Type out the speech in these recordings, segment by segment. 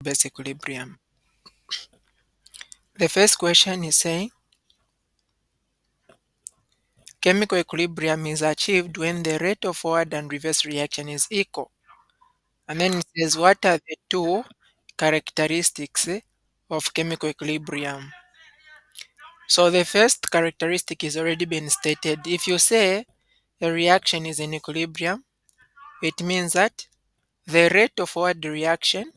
Base equilibrium. The first question is saying chemical equilibrium is achieved when the rate of forward and reverse reaction is equal. And then it says what are the two characteristics of chemical equilibrium? So the first characteristic is already been stated. If you say a reaction is in equilibrium, it means that the rate of forward reaction,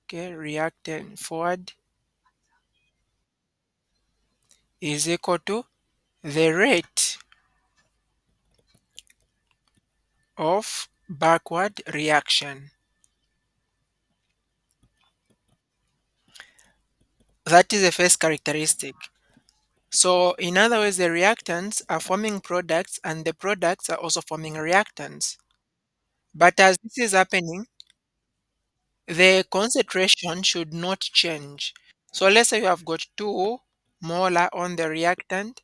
okay, reactant forward is equal to the rate of backward reaction. That is the first characteristic. So, in other words, the reactants are forming products and the products are also forming reactants. But as this is happening, the concentration should not change. So, let's say you have got 2 molar on the reactant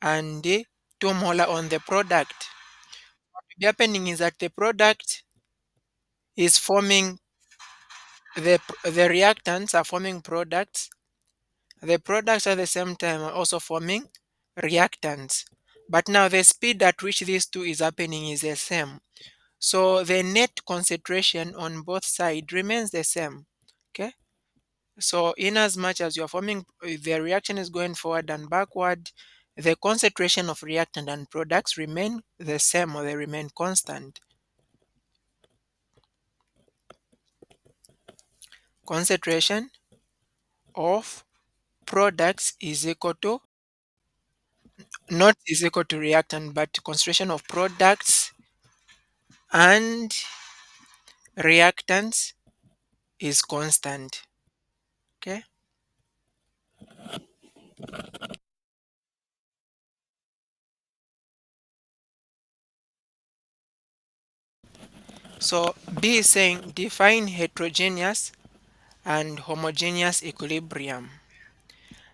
and 2 molar on the product. What will be happening is that the product is forming the reactants are forming products. The products at the same time are also forming reactants. But now the speed at which these two is happening is the same. So the net concentration on both sides remains the same. Okay. So in as much as you're forming, the reaction is going forward and backward, the concentration of reactant and products remain the same or they remain constant. Concentration of products is equal to not is equal to reactant, but concentration of products and reactants is constant. Okay. So B is saying define heterogeneous and homogeneous equilibrium.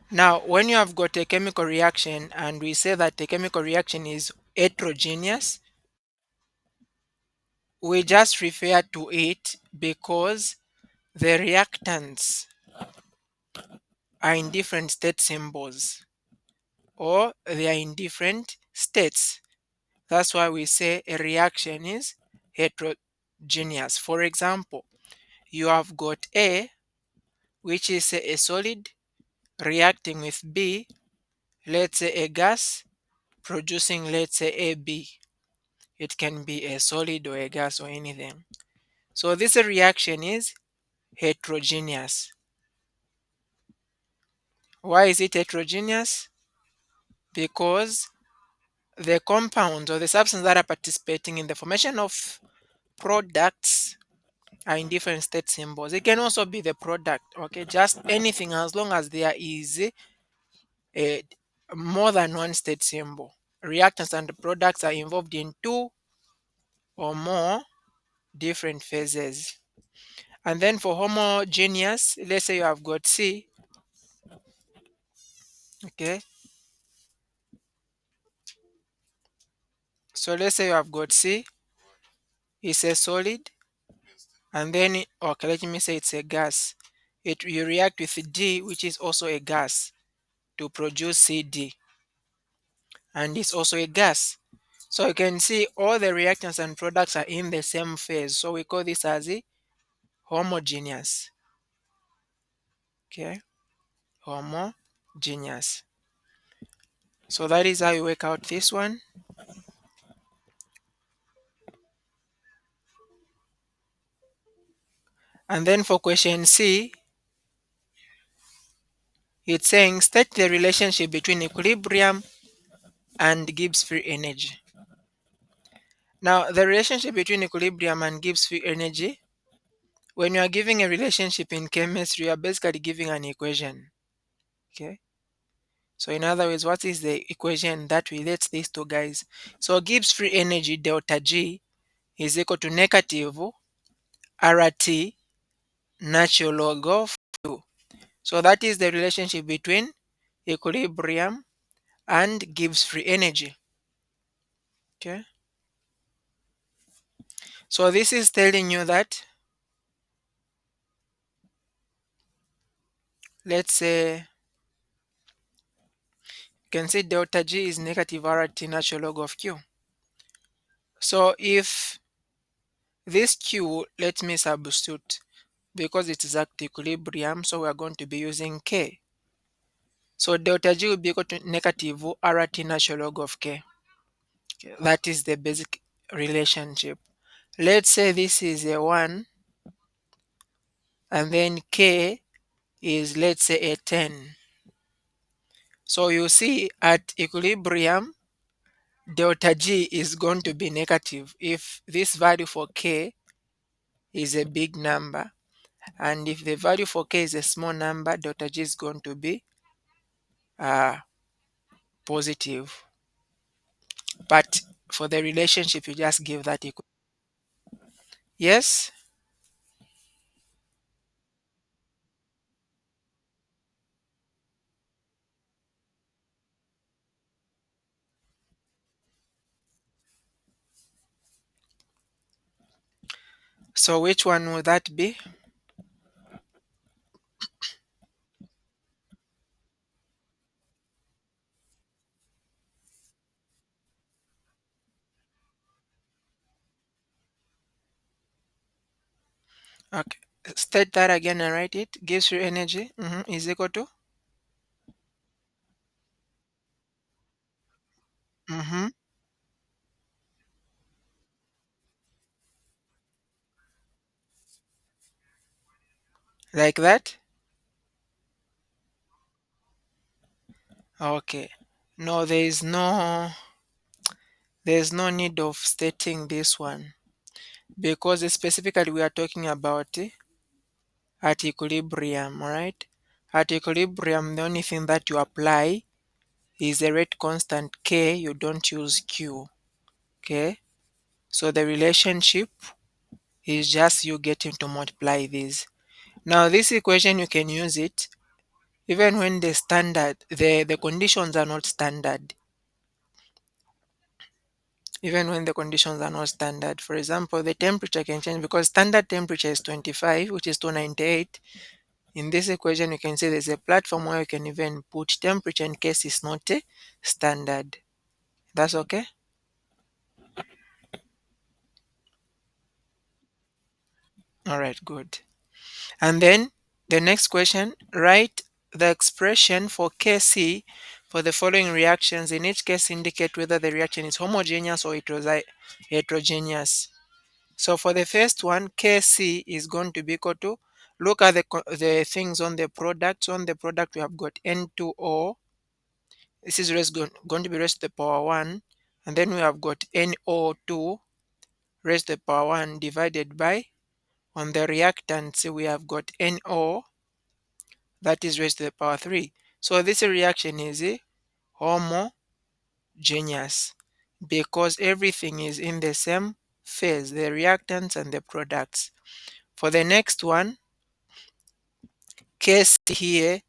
Now, when you have got a chemical reaction and we say that the chemical reaction is heterogeneous, we just refer to it because the reactants are in different state symbols or they are in different states. That's why we say a reaction is heterogeneous. For example, you have got A, which is a solid reacting with B, let's say a gas producing, let's say AB. It can be a solid or a gas or anything. So this reaction is heterogeneous. Why is it heterogeneous? Because the compounds or the substances that are participating in the formation of products are in different state symbols. It can also be the product, okay? Just anything as long as there is a more than one state symbol. Reactants and products are involved in 2 or more different phases. And then for homogeneous, let's say you have got C, okay? So let's say you have got C, it's a solid, and then, okay, let me say it's a gas. You react with D, which is also a gas, to produce CD, and it's also a gas. So you can see all the reactants and products are in the same phase. So we call this as a homogeneous. Okay, homogeneous. So that is how you work out this one. And then for question C, it's saying state the relationship between equilibrium and Gibbs free energy. Now, the relationship between equilibrium and Gibbs free energy, when you are giving a relationship in chemistry, you are basically giving an equation. Okay. So in other words, what is the equation that relates these two guys? So Gibbs free energy delta G is equal to negative RT natural log of 2. So that is the relationship between equilibrium and Gibbs free energy. Okay. So this is telling you that, let's say, you can see delta G is negative RT natural log of Q. So if this Q, let me substitute because it is at equilibrium, so we are going to be using K. So delta G will be equal to negative RT natural log of K. Okay, that is the basic relationship. Let's say this is a 1 and then K is, let's say, a 10. So you see at equilibrium, delta G is going to be negative if this value for K is a big number, and if the value for K is a small number, delta G is going to be uh, positive. But for the relationship, you just give that equal. Yes? So which one would that be? Okay. State that again and write it. Gives you energy is equal to mm-hmm, like that. Okay. No, there is no need of stating this one because specifically we are talking about at equilibrium, right? At equilibrium, the only thing that you apply is the rate constant K. You don't use Q. Okay. So the relationship is just you getting to multiply these. Now this equation you can use it even when the conditions are not standard. Even when the conditions are not standard. For example, the temperature can change because standard temperature is 25, which is 298. In this equation, you can see there's a platform where you can even put temperature in case it's not a standard. That's okay? All right, good. And then the next question, write the expression for Kc for the following reactions. In each case, indicate whether the reaction is homogeneous or heterogeneous. So for the first one, Kc is going to be equal to, look at the things on the product. So on the product, we have got N2O. This is going to be raised to the power 1. And then we have got NO2 raised to the power 1 divided by, on the reactants, we have got NO that is raised to the power 3. So this reaction is homogeneous because everything is in the same phase, the reactants and the products. For the next one, case here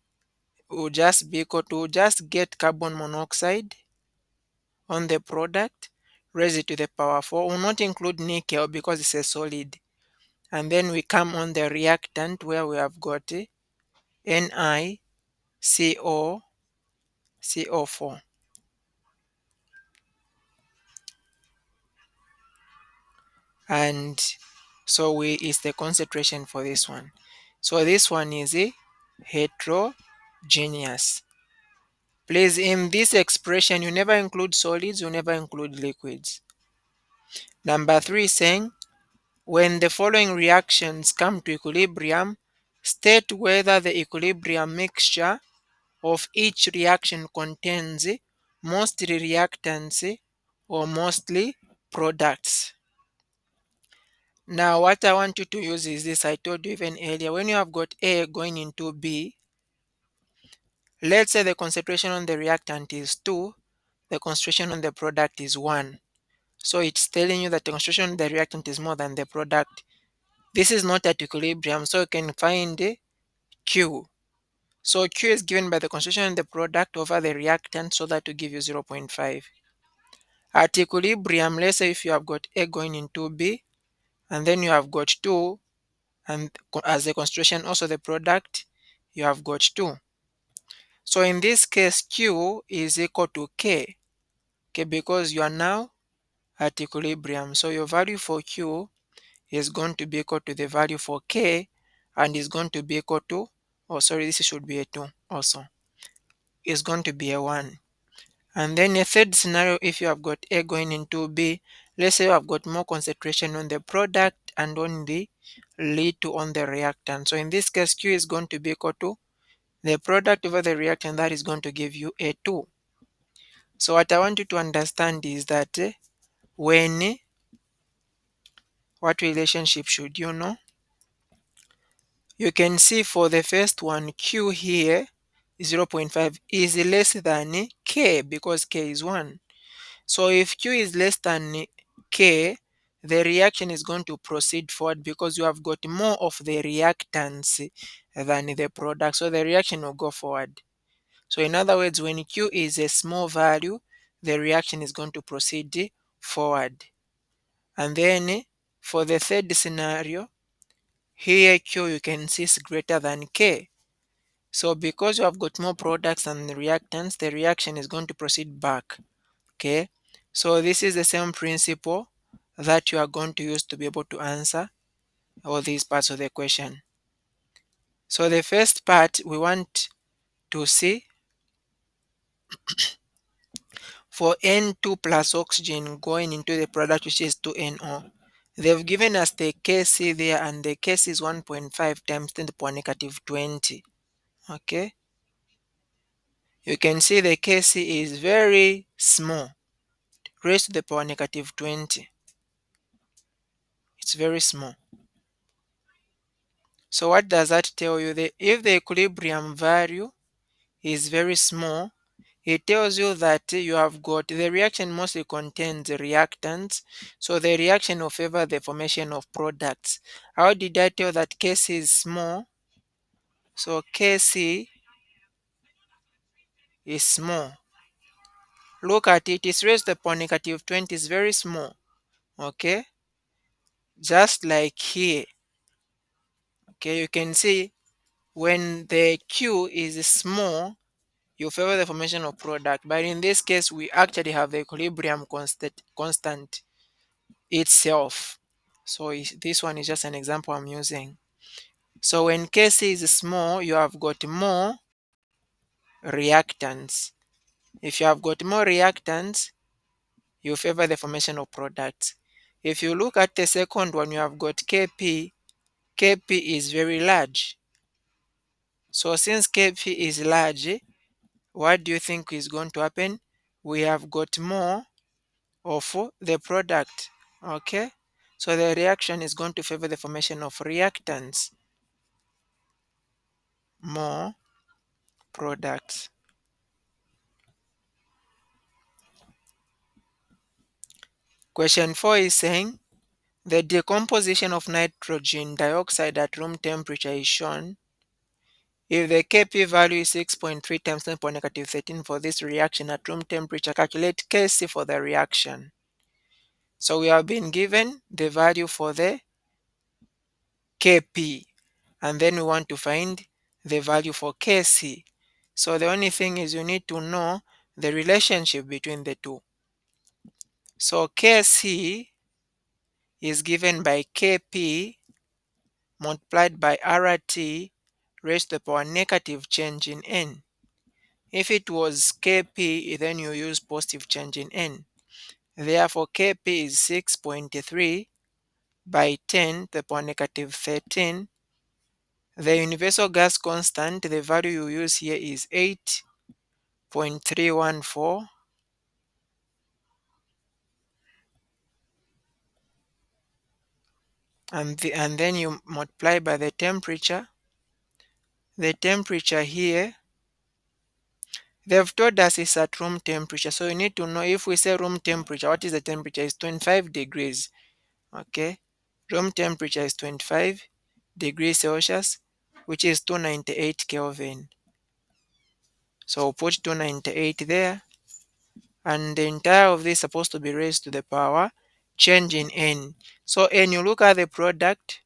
will just be equal to, just get carbon monoxide on the product, raise it to the power 4. Will not include nickel because it's a solid. And then we come on the reactant where we have got NiCO CO4. And so we is the concentration for this one. So this one is a heterogeneous. Please, in this expression, you never include solids, you never include liquids. Number 3 is saying, when the following reactions come to equilibrium, state whether the equilibrium mixture of each reaction contains mostly reactants or mostly products. Now, what I want you to use is this. I told you even earlier, when you have got A going into B, let's say the concentration on the reactant is 2, the concentration on the product is 1. So it's telling you that the concentration on the reactant is more than the product. This is not at equilibrium, so you can find Q. So Q is given by the concentration on the product over the reactant, so that will give you 0.5. At equilibrium, let's say if you have got A going into B, and then you have got 2, and as the concentration also the product, you have got 2. So in this case, Q is equal to K, okay, because you are now at equilibrium. So your value for Q is going to be equal to the value for K, and is going to be equal to, oh sorry, this should be a 2 also, is going to be a 1. And then a third scenario, if you have got A going into B, let's say you have got more concentration on the product and on the lead to on the reactant. So in this case, Q is going to be equal to the product over the reactant, that is going to give you a 2. So what I want you to understand is that when, what relationship should you know? You can see for the first one, Q here is 0.5 is less than K because K is 1. So if Q is less than K, the reaction is going to proceed forward because you have got more of the reactants than the product. So the reaction will go forward. So in other words, when Q is a small value, the reaction is going to proceed forward. And then for the third scenario, here Q you can see is greater than K. So because you have got more products and reactants, the reaction is going to proceed back. Okay, so this is the same principle that you are going to use to be able to answer all these parts of the question. So the first part we want to see, for N2 plus oxygen going into the product which is 2NO, they've given us the Kc there, and the Kc is 1.5 times 10 to the power negative 20. Okay, you can see the Kc is very small, raised to the power negative 20. It's very small. So what does that tell you? If the equilibrium value is very small, it tells you that you have got the reaction mostly contains reactants, so the reaction will favor the formation of products. How did I tell that Kc is small? So Kc is small. Look at it, it's raised to the power negative 20, is very small. Okay, just like here. Okay, you can see when the Q is small, you favor the formation of product, but in this case we actually have the equilibrium constant itself. So this one is just an example I'm using. So when Kc is small, you have got more reactants. If you have got more reactants, you favor the formation of products. If you look at the second one, you have got Kp. Kp is very large. So since Kp is large, what do you think is going to happen? We have got more of the product. Okay, so the reaction is going to favor the formation of reactants, more products. Question 4 is saying the decomposition of nitrogen dioxide at room temperature is shown. If the Kp value is 6.3 times 10 power negative 13 for this reaction at room temperature, calculate Kc for the reaction. So we have been given the value for the Kp, and then we want to find the value for Kc. So the only thing is you need to know the relationship between the two. So Kc is given by Kp multiplied by RT raised to the power negative change in N. If it was Kp, then you use positive change in N. Therefore, Kp is 6.3 by 10 to the power negative 13. The universal gas constant, the value you use here is 8.314, and then you multiply by the temperature. The temperature here, they've told us it's at room temperature, so you need to know, if we say room temperature, what is the temperature? It's 25 degrees. Okay, room temperature is 25 degrees Celsius, which is 298 Kelvin. So we'll put 298 there, and the entire of this is supposed to be raised to the power change in N. So N, you look at the product.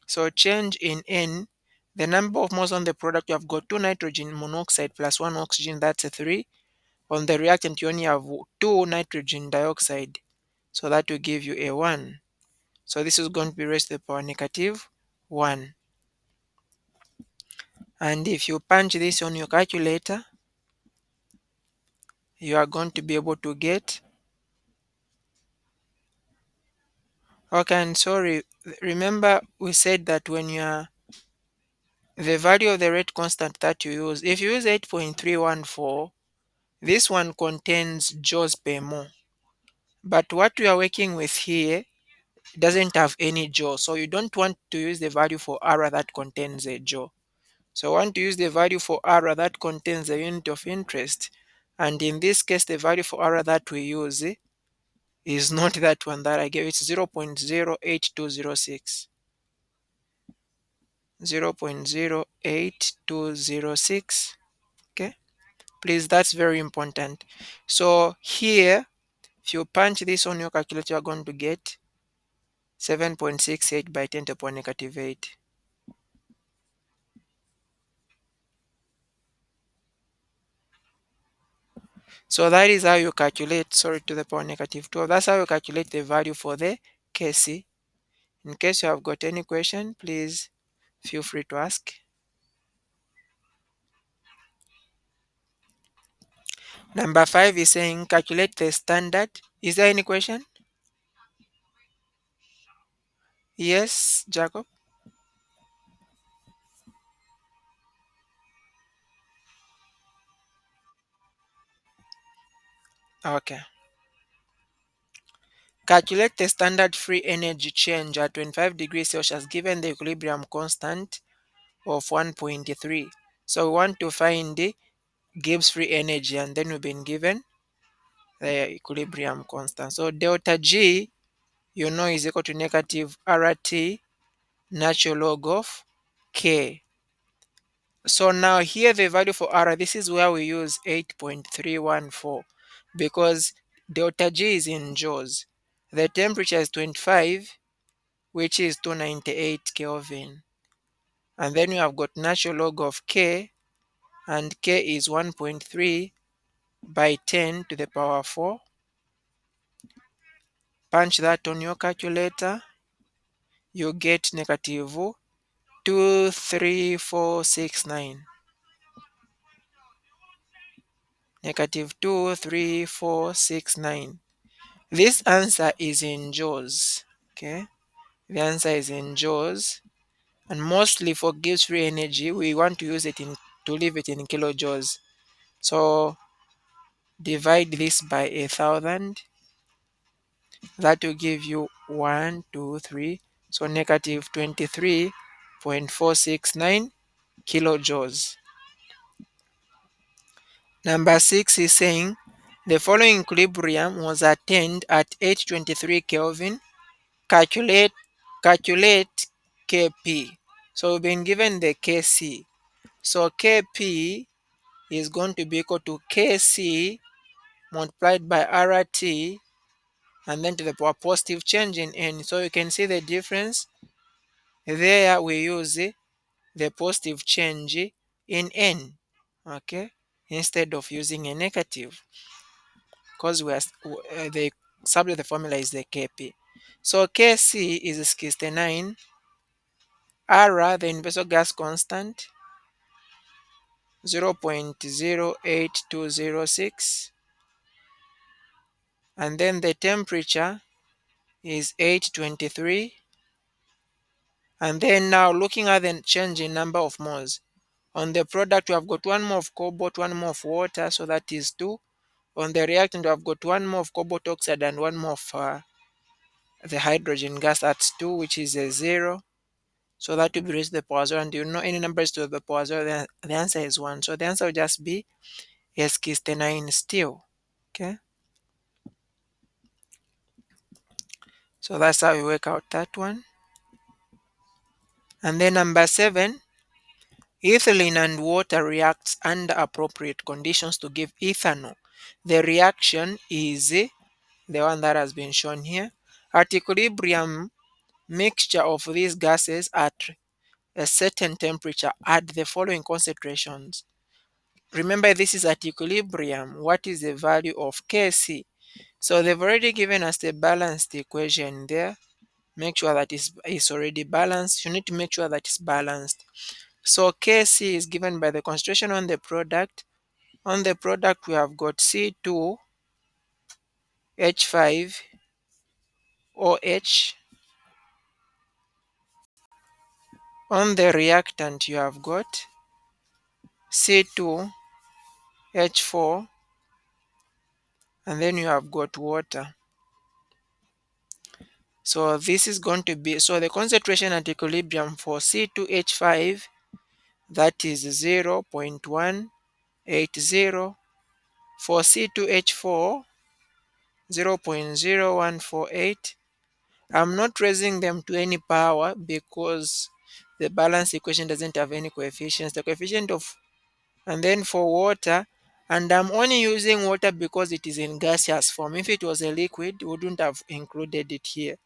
So change in N, the number of moles on the product, you have got 2 nitrogen monoxide plus 1 oxygen, that's a 3. On the reactant, you only have 2 nitrogen dioxide. So that will give you a 1. So this is going to be raised to the power negative 1. And if you punch this on your calculator, you are going to be able to get, okay, and sorry, remember we said that when you are, the value of the rate constant that you use, if you use 8.314, this one contains joules per mole. But what we are working with here doesn't have any joule. So you don't want to use the value for R that contains a joule. So I want to use the value for R that contains a unit of interest. And in this case, the value for R that we use is not that one that I gave. It's 0.08206. 0.08206. Okay. Please, that's very important. So here, if you punch this on your calculator, you're going to get 7.68 by 10 to the power negative 8. So that is how you calculate, sorry, to the power negative 12. That's how you calculate the value for the KC. In case you have got any question, please feel free to ask. Number 5 is saying calculate the standard. Is there any question? Yes, Jacob? Okay. Calculate the standard free energy change at 25 degrees Celsius given the equilibrium constant of 1.3. So we want to find the Gibbs free energy, and then we've been given the equilibrium constant. So delta G, you know, is equal to negative RT natural log of K. So now here the value for R, this is where we use 8.314 because delta G is in joules. The temperature is 25, which is 298 Kelvin. And then we have got natural log of K, and K is 1.3 by 10 to the power 4. Punch that on your calculator, you get negative 23469. Negative 23469. This answer is in joules. Okay, the answer is in joules, and mostly for Gibbs free energy, we want to use it in, to leave it in kilojoules. So divide this by 1,000. That will give you 1, 2, 3. So negative 23.469 kilojoules. Number 6 is saying the following equilibrium was attained at 823 Kelvin. Calculate Kp. So we've been given the Kc. So Kp is going to be equal to Kc multiplied by RT and then to the power positive change in N. So you can see the difference. There we use the positive change in N, okay, instead of using a negative, because we are the subject, the formula is the Kp. So Kc is 69. R, the universal gas constant, 0.08206, and then the temperature is 823. And then now looking at the change in number of moles. On the product, we have got 1 mole of cobalt, 1 mole of water, so that is 2. On the reactant, we have got 1 mole of cobalt oxide and 1 mole of the hydrogen gas, that's 2, which is a 0. So that will be raised to the power 0. And you know any numbers to the power 0, the answer is 1. So the answer will just be S69 still. Okay. So that's how we work out that one. And then number 7, ethylene and water reacts under appropriate conditions to give ethanol. The reaction is the one that has been shown here. At equilibrium, mixture of these gases at a certain temperature at the following concentrations. Remember, this is at equilibrium. What is the value of Kc? So they've already given us the balanced equation there. Make sure that it's already balanced. You need to make sure that it's balanced. So Kc is given by the concentration on the product. On the product, we have got C2H5OH. On the reactant, you have got C2H4, and then you have got water. So this is going to be, so the concentration at equilibrium for C2H5, that is 0.180. For C2H4, 0.0148. I'm not raising them to any power because the balance equation doesn't have any coefficients. The coefficient of, and then for water, and I'm only using water because it is in gaseous form. If it was a liquid, we wouldn't have included it here.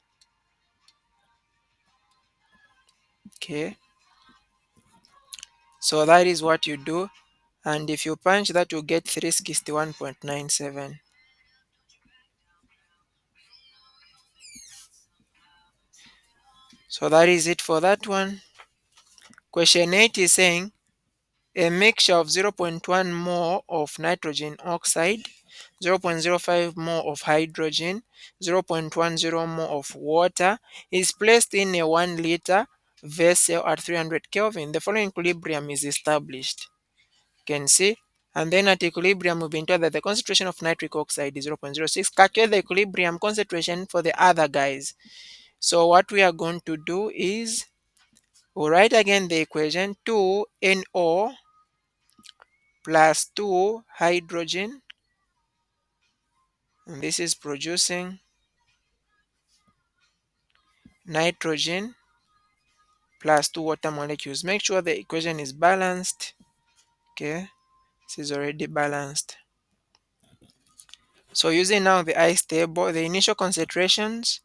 Okay, so that is what you do. And if you punch that, you get 361.97. So that is it for that one. Question 8 is saying a mixture of 0.1 mole of nitrogen oxide, 0.05 mole of hydrogen, 0.10 mole of water is placed in a 1 liter vessel at 300 Kelvin. The following equilibrium is established. You can see. And then at equilibrium, we've been told that the concentration of nitric oxide is 0.06. Calculate the equilibrium concentration for the other guys. So what we are going to do is we'll write again the equation 2NO plus 2 hydrogen, and this is producing nitrogen plus 2 water molecules. Make sure the equation is balanced. Okay, this is already balanced. So using now the ice table, the initial concentrations,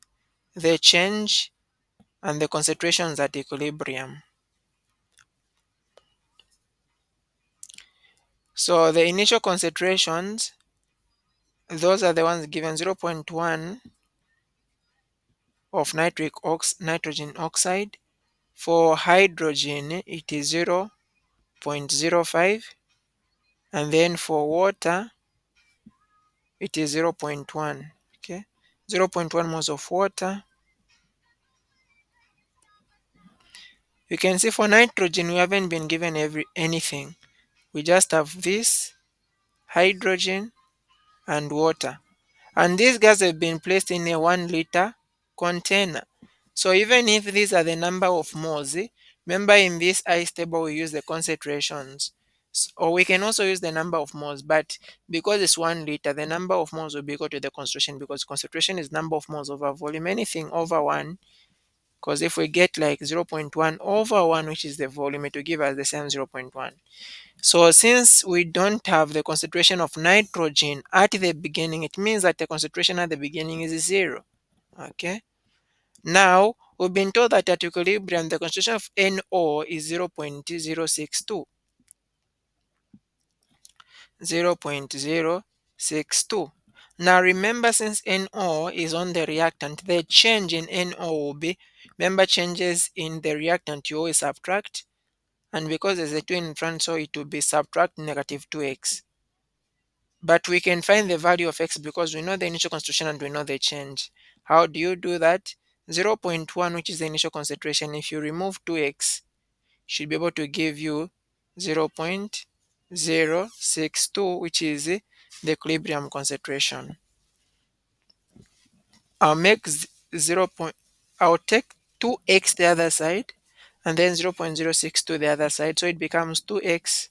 the change, and the concentrations at equilibrium. So the initial concentrations, those are the ones given 0.1 of nitrogen oxide. For hydrogen, it is 0.05, and then for water, it is 0.1. Okay, 0.1 moles of water. You can see for nitrogen, we haven't been given anything. We just have this, hydrogen, and water. And these gas have been placed in a 1 liter container. So even if these are the number of moles, remember in this ice table we use the concentrations. Or we can also use the number of moles, but because it's 1 liter, the number of moles will be equal to the concentration, because concentration is number of moles over volume. Anything over 1, because if we get like 0.1 over 1, which is the volume, it will give us the same 0.1. So since we don't have the concentration of nitrogen at the beginning, it means that the concentration at the beginning is 0. Okay. Now, we've been told that at equilibrium, the concentration of NO is 0.062. 0.062. Now remember, since NO is on the reactant, the change in NO will be, remember, changes in the reactant, you always subtract. And because there's a 2 in front, so it will be subtract negative 2x. But we can find the value of x because we know the initial concentration and we know the change. How do you do that? 0.1, which is the initial concentration, if you remove 2x, should be able to give you 0.062, which is the equilibrium concentration. I'll make 0. I'll take 2x the other side and then 0.062 the other side. So it becomes 2x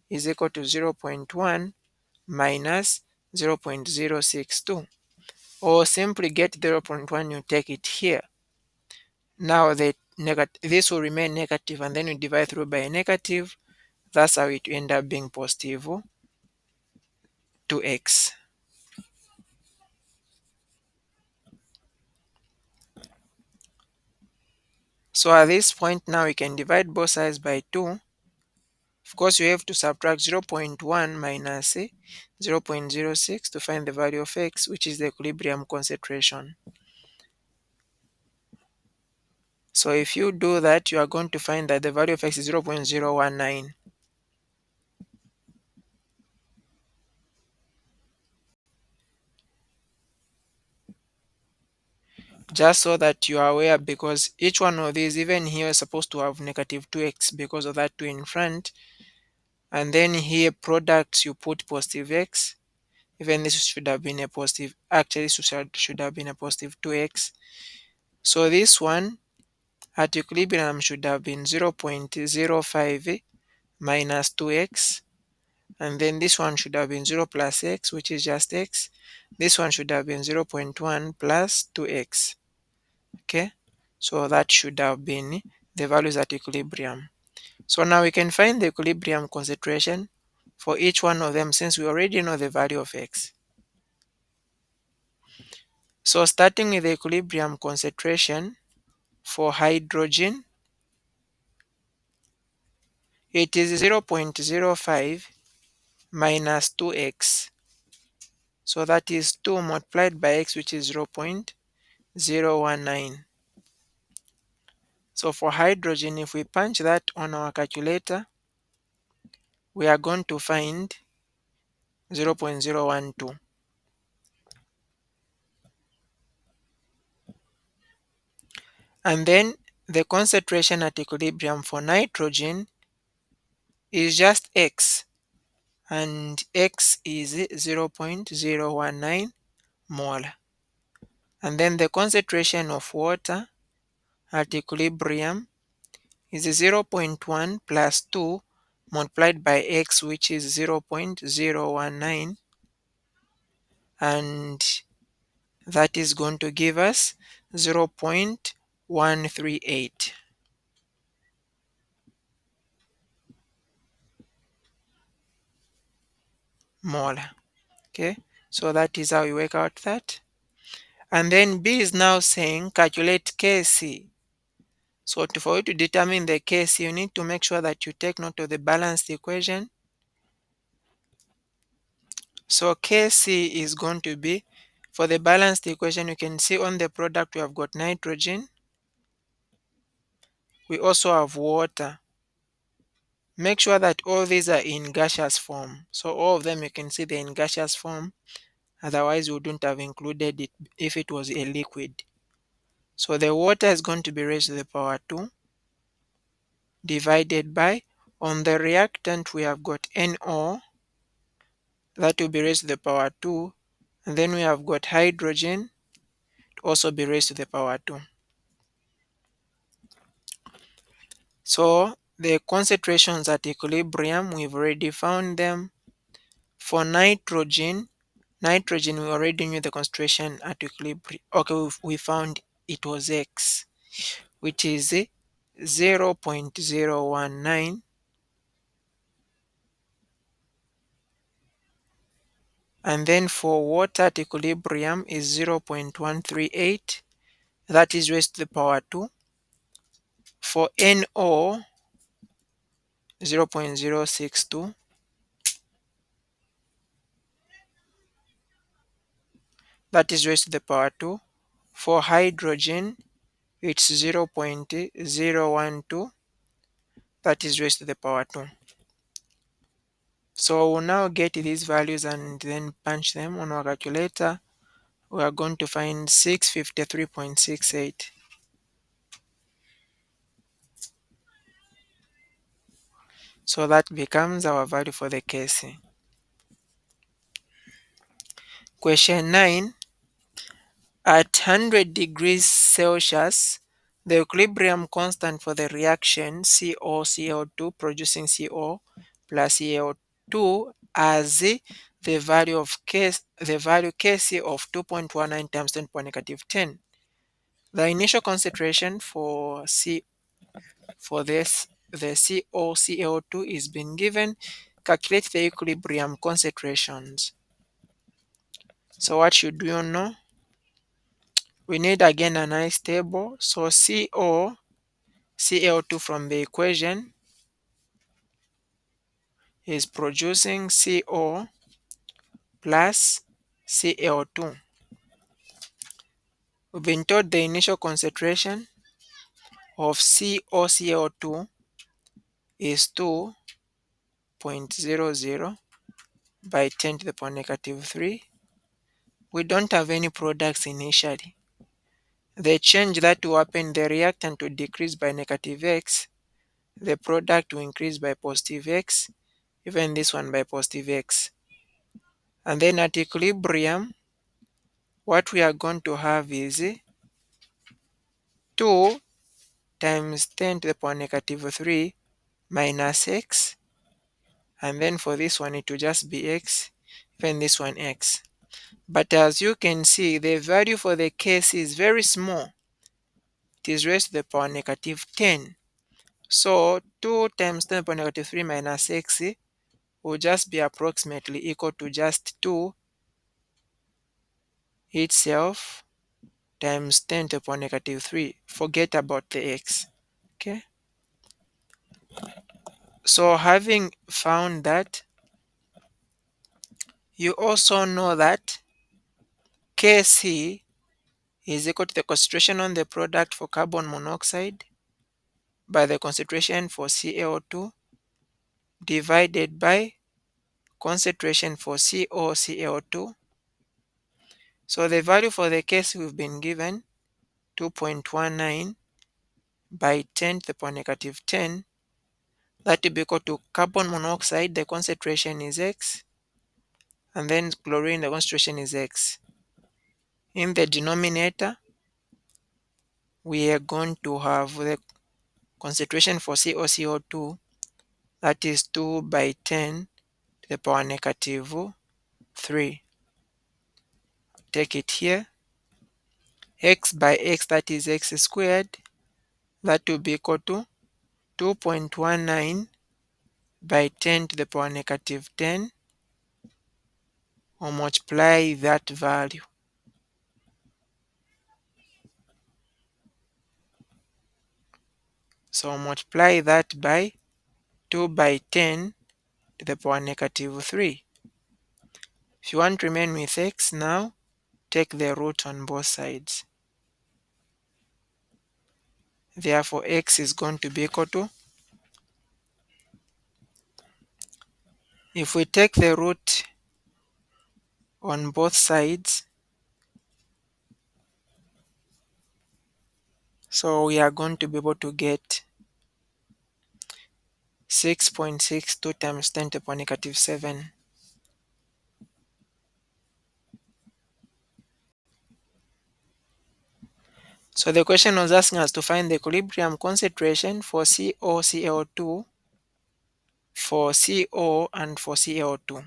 is equal to 0.1 minus 0.062. Or simply get 0.1, you take it here. Now this will remain negative, and then you divide through by a negative. That's how it end up being positive 2x. So at this point now we can divide both sides by 2. Of course, you have to subtract 0.1 minus 0.06 to find the value of x, which is the equilibrium concentration. So if you do that, you are going to find that the value of x is 0.019. Just so that you are aware, because each one of these, even here, is supposed to have negative 2x because of that 2 in front. And then here, products, you put positive x. Even this should have been a positive, actually this should have been a positive 2x. So this one at equilibrium should have been 0.05 minus 2x, and then this one should have been 0 plus x, which is just x. This one should have been 0.1 plus 2x. Okay, so that should have been the values at equilibrium. So now we can find the equilibrium concentration for each one of them, since we already know the value of x. So starting with the equilibrium concentration for hydrogen, it is 0.05 minus 2x. So that is 2 multiplied by x, which is 0.019. So for hydrogen, if we punch that on our calculator, we are going to find 0.012. And then the concentration at equilibrium for nitrogen is just x, and x is 0.019 molar. And then the concentration of water at equilibrium is 0.1 plus 2 multiplied by x, which is 0.019, and that is going to give us 0.138 molar. Okay, so that is how we work out that. And then B is now saying calculate Kc. So for you to determine the Kc, you need to make sure that you take note of the balanced equation. So Kc is going to be, for the balanced equation, you can see on the product we have got nitrogen. We also have water. Make sure that all these are in gaseous form. So all of them you can see they're in gaseous form. Otherwise we wouldn't have included it if it was a liquid. So the water is going to be raised to the power 2 divided by, on the reactant we have got NO, that will be raised to the power 2, and then we have got hydrogen to also be raised to the power 2. So the concentrations at equilibrium, we've already found them. For nitrogen, we already knew the concentration at equilibrium. Okay, we found it was x, which is 0.019, and then for water at equilibrium is 0.138, that is raised to the power 2. For NO, 0.062, that is raised to the power 2. For hydrogen, it's 0.012, that is raised to the power 2. So we'll now get these values and then punch them on our calculator. We are going to find 653.68. So that becomes our value for the Kc. Question 9. At 100 degrees Celsius, the equilibrium constant for the reaction COCl2 producing CO plus Cl2 as the value Kc of 2.19 times 10 to the negative 10. The initial concentration for the COCl2 is being given. Calculate the equilibrium concentrations. So what should you know? We need again a nice table. So CO Cl2 from the equation is producing CO plus Cl2. We've been told the initial concentration of COCl2 is 2.00 by 10 to the power negative 3. We don't have any products initially. The change that will happen, the reactant will decrease by negative x, the product will increase by positive x, even this one by positive x. And then at equilibrium, what we are going to have is 2 times 10 to the power negative 3 minus x, and then for this one it will just be x, even this one x. But as you can see, the value for the case is very small. It is raised to the power negative 10. So 2 times 10 to the power negative 3 minus x will just be approximately equal to just 2 itself times 10 to the power negative 3. Forget about the x. Okay. So having found that, you also know that Kc is equal to the concentration on the product for carbon monoxide by the concentration for Cl2 divided by concentration for COCl2. So the value for the case we've been given 2.19 by 10 to the power negative 10. That will be equal to carbon monoxide, the concentration is x, and then chlorine, the concentration is x. In the denominator, we are going to have the concentration for COCO2, that is 2 by 10 to the power negative 3. Take it here. X by x, that is x squared, that will be equal to 2.19 by 10 to the power negative 10, or multiply that value. So multiply that by 2 by 10 to the power negative 3. If you want to remain with x now, take the root on both sides. Therefore, x is going to be equal to, if we take the root on both sides, so we are going to be able to get 6.62 times 10 to the power negative 7. So the question was asking us to find the equilibrium concentration for COCl2, for CO, and for Cl2.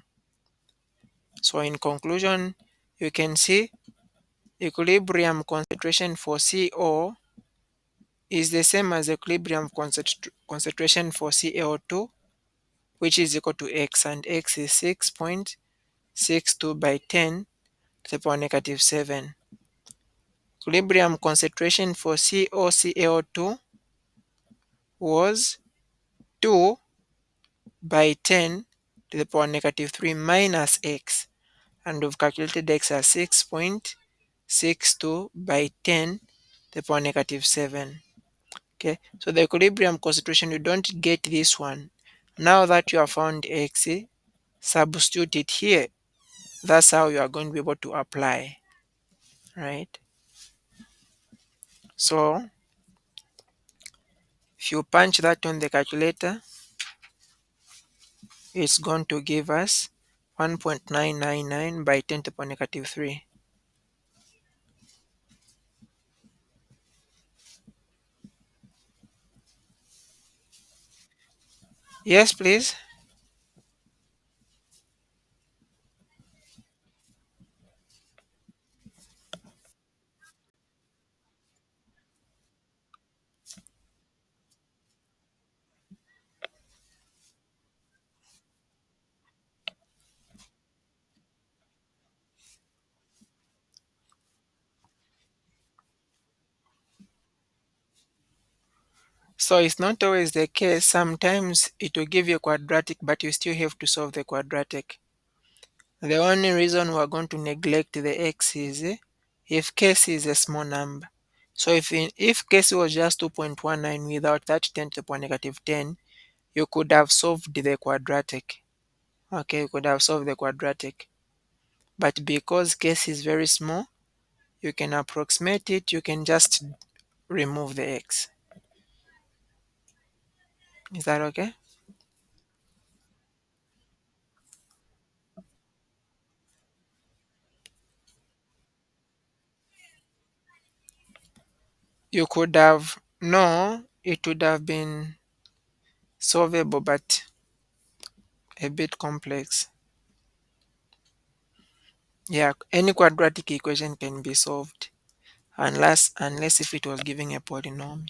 So in conclusion, you can see equilibrium concentration for CO is the same as equilibrium concentration for Cl2, which is equal to x, and x is 6.62 by 10 to the power negative 7. Equilibrium concentration for COCl2 was 2 by 10 to the power negative 3 minus x, and we've calculated x as 6.62 by 10 to the power negative 7. Okay, so the equilibrium concentration, you don't get this one. Now that you have found x, substitute it here. That's how you are going to be able to apply, right? So if you punch that on the calculator, it's going to give us 1.999 by 10 to the power negative 3. Yes, please. So it's not always the case. Sometimes it will give you a quadratic, but you still have to solve the quadratic. The only reason we're going to neglect the x is if case is a small number. So if case was just 2.19 without that 10 to the power negative 10, you could have solved the quadratic. Okay, you could have solved the quadratic. But because case is very small, you can approximate it, you can just remove the x. Is that okay? You could have, no, it would have been solvable, but a bit complex. Yeah, any quadratic equation can be solved unless if it was giving a polynomial.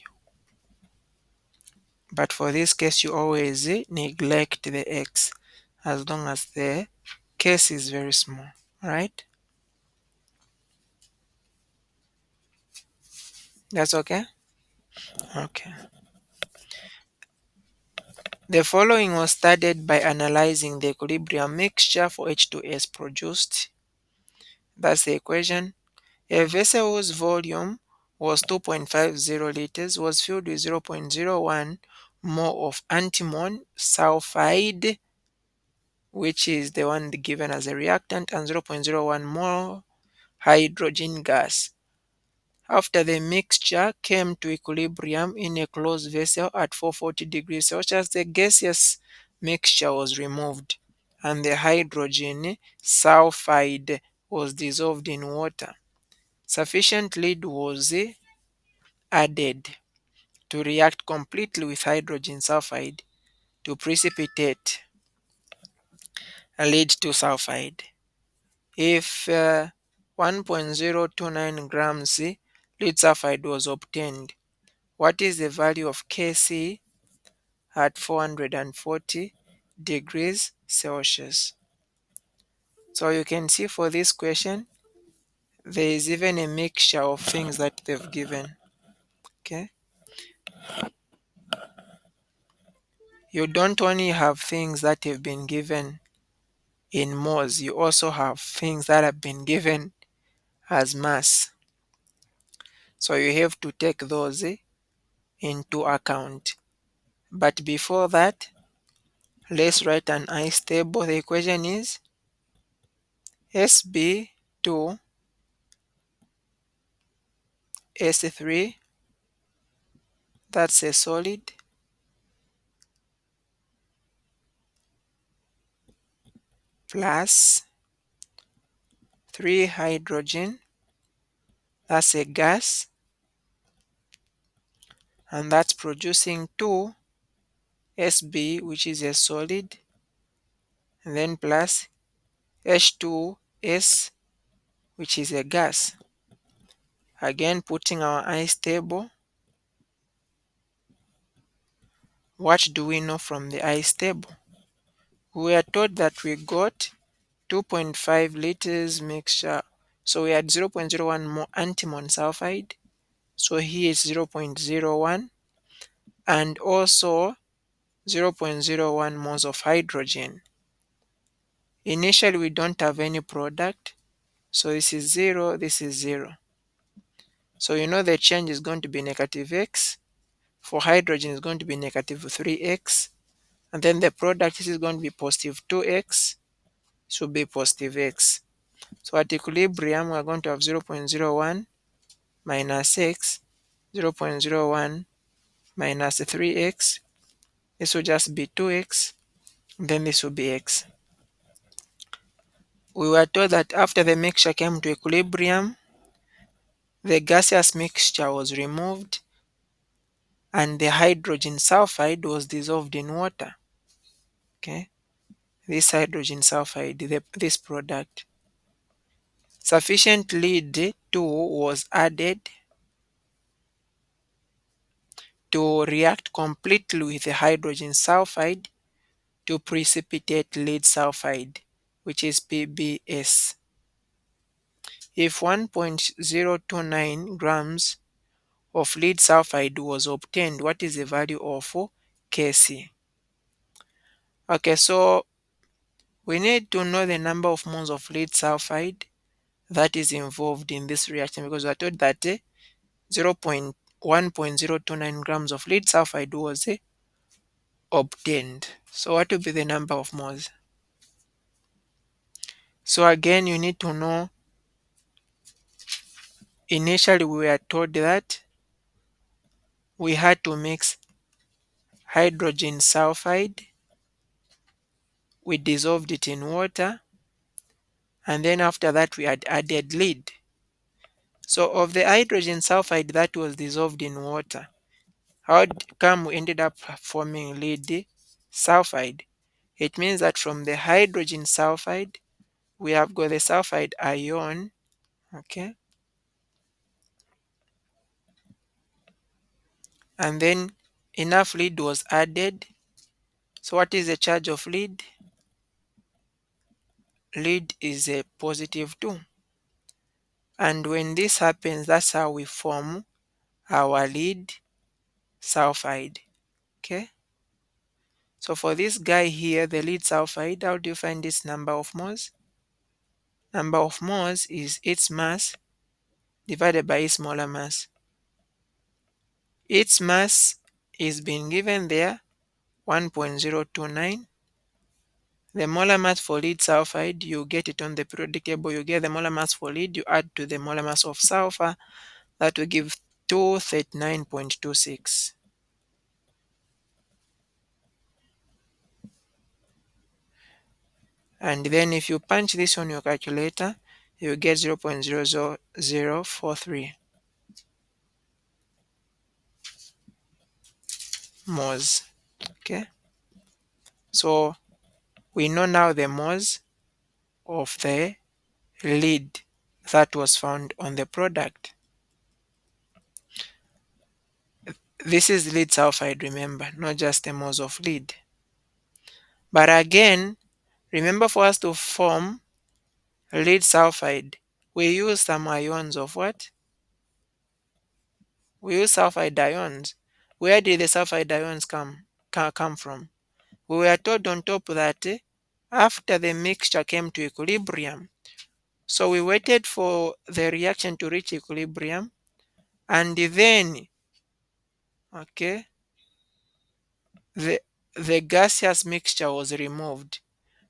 But for this case, you always neglect the x as long as the case is very small, right? That's okay? Okay. The following was studied by analyzing the equilibrium mixture for H2S produced. That's the equation. A vessel whose volume was 2.50 liters was filled with 0.01 mole of antimony sulfide, which is the one given as a reactant, and 0.01 mole hydrogen gas. After the mixture came to equilibrium in a closed vessel at 440 degrees Celsius, the gaseous mixture was removed and the hydrogen sulfide was dissolved in water. Sufficient lead was added to react completely with hydrogen sulfide to precipitate lead to sulfide. If 1.029 grams lead sulfide was obtained, what is the value of Kc at 440 degrees Celsius? So you can see for this question, there is even a mixture of things that they've given. Okay, you don't only have things that have been given in moles, you also have things that have been given as mass. So you have to take those into account. But before that, let's write an ice table. The equation is Sb2 S3, that's a solid, plus 3 hydrogen, that's a gas, and that's producing 2 Sb, which is a solid, and then plus H2S, which is a gas. Again, putting our ice table, what do we know from the ice table? We are told that we got 2.5 liters mixture. So we had 0.01 more antimony sulfide. So here is 0.01 and also 0.01 moles of hydrogen. Initially, we don't have any product. So this is 0, this is 0. So you know the change is going to be negative x. For hydrogen, is going to be negative 3x. And then the product is going to be positive 2x. Should be positive x. So at equilibrium, we are going to have 0.01 minus x, 0.01 minus 3x. This will just be 2x. Then this will be x. We were told that after the mixture came to equilibrium, the gaseous mixture was removed and the hydrogen sulfide was dissolved in water. Okay, this hydrogen sulfide, this product. Sufficient lead 2 was added to react completely with the hydrogen sulfide to precipitate lead sulfide, which is PbS. If 1.029 grams of lead sulfide was obtained, what is the value of Kc? Okay, so we need to know the number of moles of lead sulfide that is involved in this reaction, because we are told that 0.1.029 grams of lead sulfide was obtained. So what will be the number of moles? So again, you need to know, initially we were told that we had to mix hydrogen sulfide, we dissolved it in water, and then after that we had added lead. So of the hydrogen sulfide that was dissolved in water, how come we ended up forming lead sulfide? It means that from the hydrogen sulfide, we have got the sulfide ion, okay, and then enough lead was added. So what is the charge of lead? Lead is a positive 2. And when this happens, that's how we form our lead sulfide. Okay. So for this guy here, the lead sulfide, how do you find its number of moles? Number of moles is its mass divided by its molar mass. Its mass is being given there, 1.029. The molar mass for lead sulfide, you get it on the periodic table. You get the molar mass for lead, you add to the molar mass of sulfur, that will give 239.26. And then if you punch this on your calculator, you get 0.00043 moles. Okay, so we know now the moles of the lead that was found on the product. This is lead sulfide, remember, not just the moles of lead. But again, remember, for us to form lead sulfide, we use some ions of what? We use sulfide ions. Where did the sulfide ions come from? We were told on top that after the mixture came to equilibrium, so we waited for the reaction to reach equilibrium, and then, okay, the, the gaseous mixture was removed.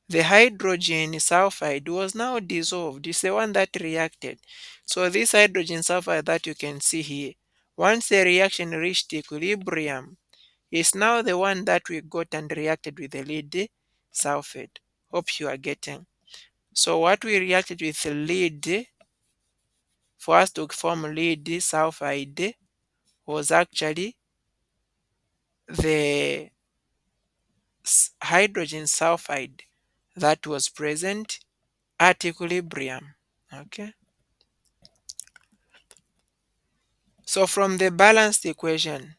The hydrogen sulfide was now dissolved. It's the one that reacted. So this hydrogen sulfide that you can see here, once the reaction reached equilibrium, is now the one that we got and reacted with the lead sulfate. Hope you are getting. So what we reacted with the lead, for us to form lead sulfide, was actually the hydrogen sulfide that was present at equilibrium. Okay. So from the balanced equation,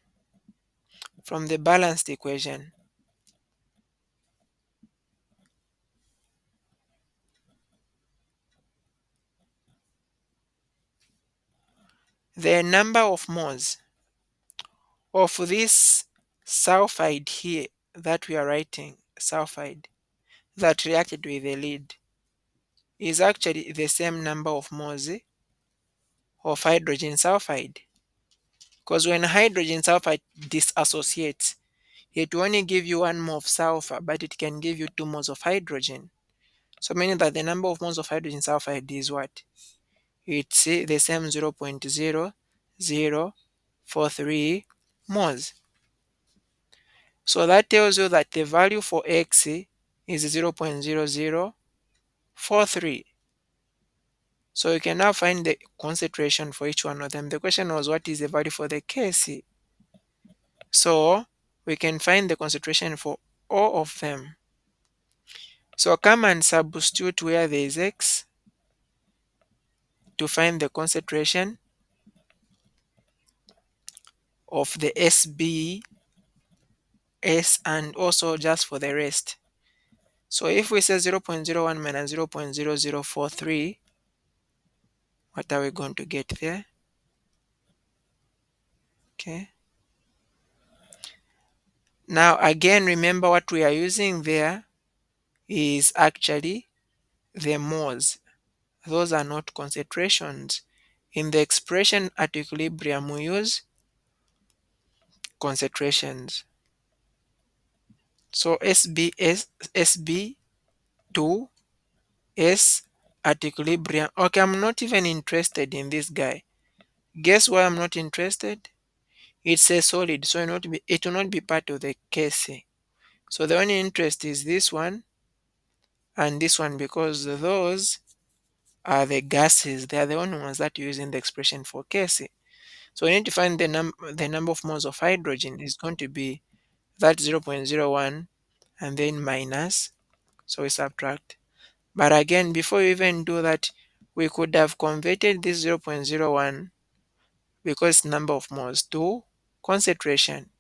the number of moles of this sulfide here that we are writing, sulfide, that reacted with the lead, is actually the same number of moles of hydrogen sulfide. Because when hydrogen sulfide disassociates, it will only give you 1 mole of sulfur, but it can give you 2 moles of hydrogen. So meaning that the number of moles of hydrogen sulfide is what? It's the same 0.0043 moles. So that tells you that the value for X is 0.0043. So you can now find the concentration for each one of them. The question was, what is the value for the Kc? So we can find the concentration for all of them. So come and substitute where there is X to find the concentration of the SB, S, and also just for the rest. So if we say 0.01 minus 0.0043, what are we going to get there? Okay. Now again, remember what we are using there is actually the moles. Those are not concentrations. In the expression at equilibrium, we use concentrations. So SBS, SB2, S at equilibrium. Okay, I'm not even interested in this guy. Guess why I'm not interested? It's a solid, so it will not be part of the case. So the only interest is this one and this one because those are the gases. They are the only ones that you use in the expression for case. So we need to find the number of moles of hydrogen is going to be that 0.01 and then minus. So we subtract. But again, before you even do that, we could have converted this 0.01 because number of moles to concentration.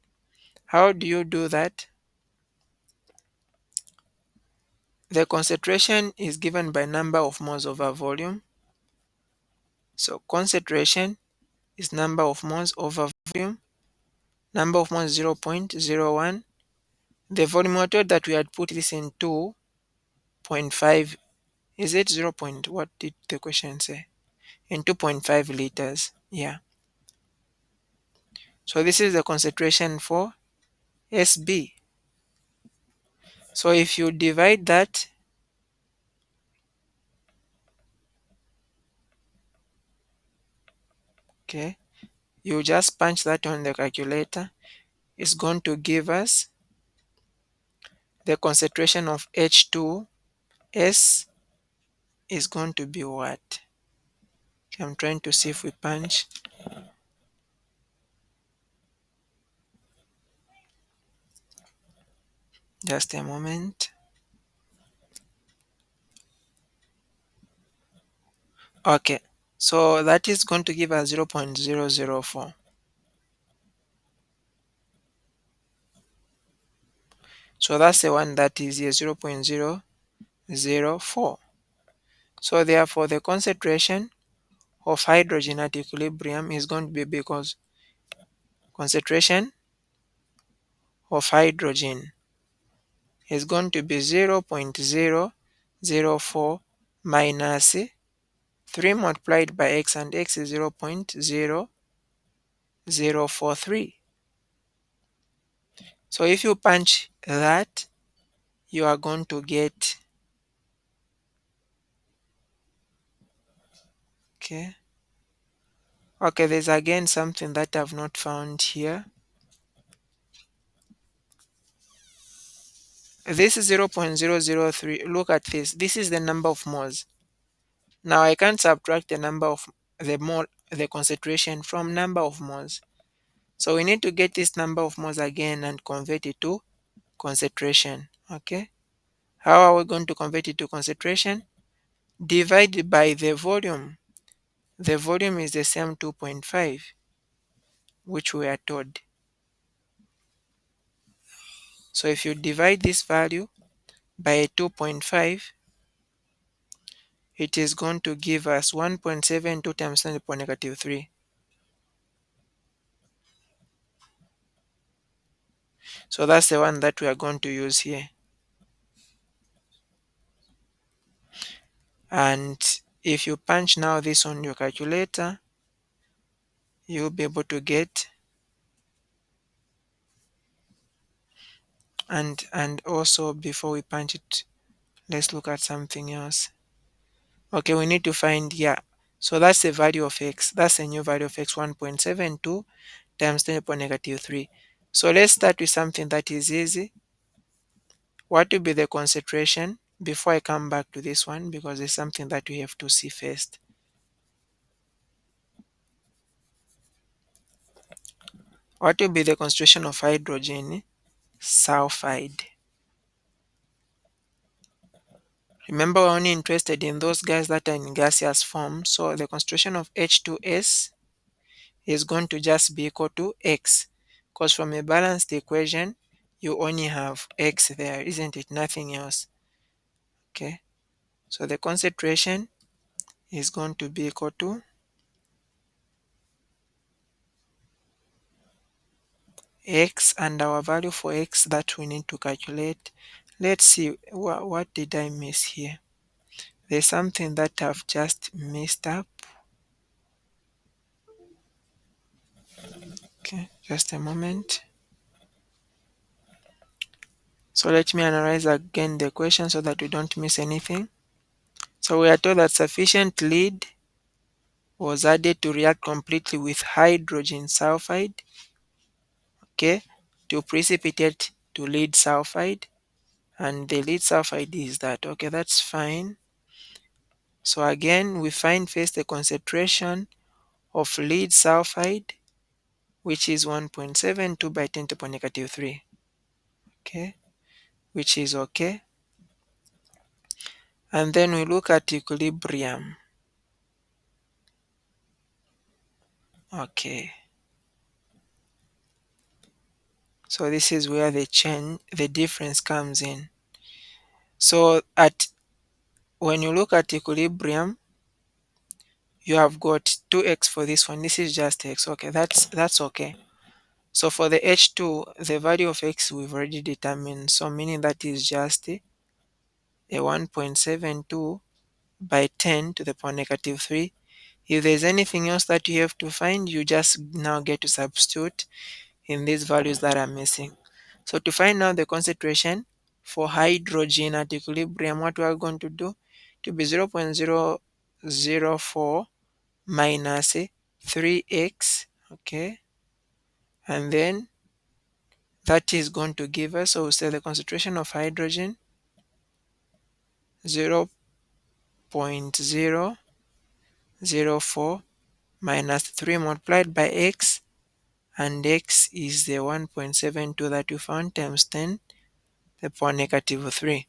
How do you do that? The concentration is given by number of moles over volume. So concentration is number of moles over volume. Number of moles 0.01. The volume, we were told that we had put this in 2.5. Is it 0. What did the question say? In 2.5 liters. Yeah. So this is the concentration for SB. So if you divide that, okay, you just punch that on the calculator. It's going to give us the concentration of H2S is going to be what? Okay, I'm trying to see if we punch. Just a moment. Okay, so that is going to give us 0.004. So that's the one that is here, 0.004. So therefore, the concentration of hydrogen at equilibrium is going to be because concentration of hydrogen is going to be 0.004 minus 3 multiplied by x, and x is 0.0043. So if you punch that, you are going to get, okay, okay, there's again something that I've not found here. This is 0.003. Look at this. This is the number of moles. Now I can't subtract the number of the concentration from number of moles. So we need to get this number of moles again and convert it to concentration. Okay. How are we going to convert it to concentration? Divide by the volume. The volume is the same 2.5, which we are told. So if you divide this value by 2.5, it is going to give us 1.72 times 10 to the power negative 3. So that's the one that we are going to use here. And if you punch now this on your calculator, you'll be able to get, and also before we punch it, let's look at something else. Okay, we need to find, yeah, so that's the value of x. That's a new value of x, 1.72 times 10 to the power negative 3. So let's start with something that is easy. What will be the concentration before I come back to this one, because it's something that we have to see first. What will be the concentration of hydrogen sulfide? Remember, we're only interested in those guys that are in gaseous form. So the concentration of H2S is going to just be equal to X. Because from a balanced equation, you only have X there, isn't it? Nothing else. Okay. So the concentration is going to be equal to x and our value for x that we need to calculate. Let's see, what did I miss here? There's something that I've just messed up. Okay, just a moment. So let me analyze again the question so that we don't miss anything. So we are told that sufficient lead was added to react completely with hydrogen sulfide, okay, to precipitate to lead sulfide, and the lead sulfide is that. Okay, that's fine. So again, we find first the concentration of lead sulfide, which is 1.72 by 10 to the power negative 3. Okay, which is okay. And then we look at equilibrium. Okay, so this is where the difference comes in. So at when you look at equilibrium, you have got 2x for this one. This is just x. Okay, that's okay. So for the H2, the value of x we've already determined. So meaning that is just a 1.72 by 10 to the power negative 3. If there's anything else that you have to find, you just now get to substitute in these values that are missing. So to find out the concentration for hydrogen at equilibrium, what we are going to do to be 0.004 minus 3x, okay, and then that is going to give us, so we say the concentration of hydrogen 0.004 minus 3 multiplied by x, and x is the 1.72 that we found times 10 to the power negative 3.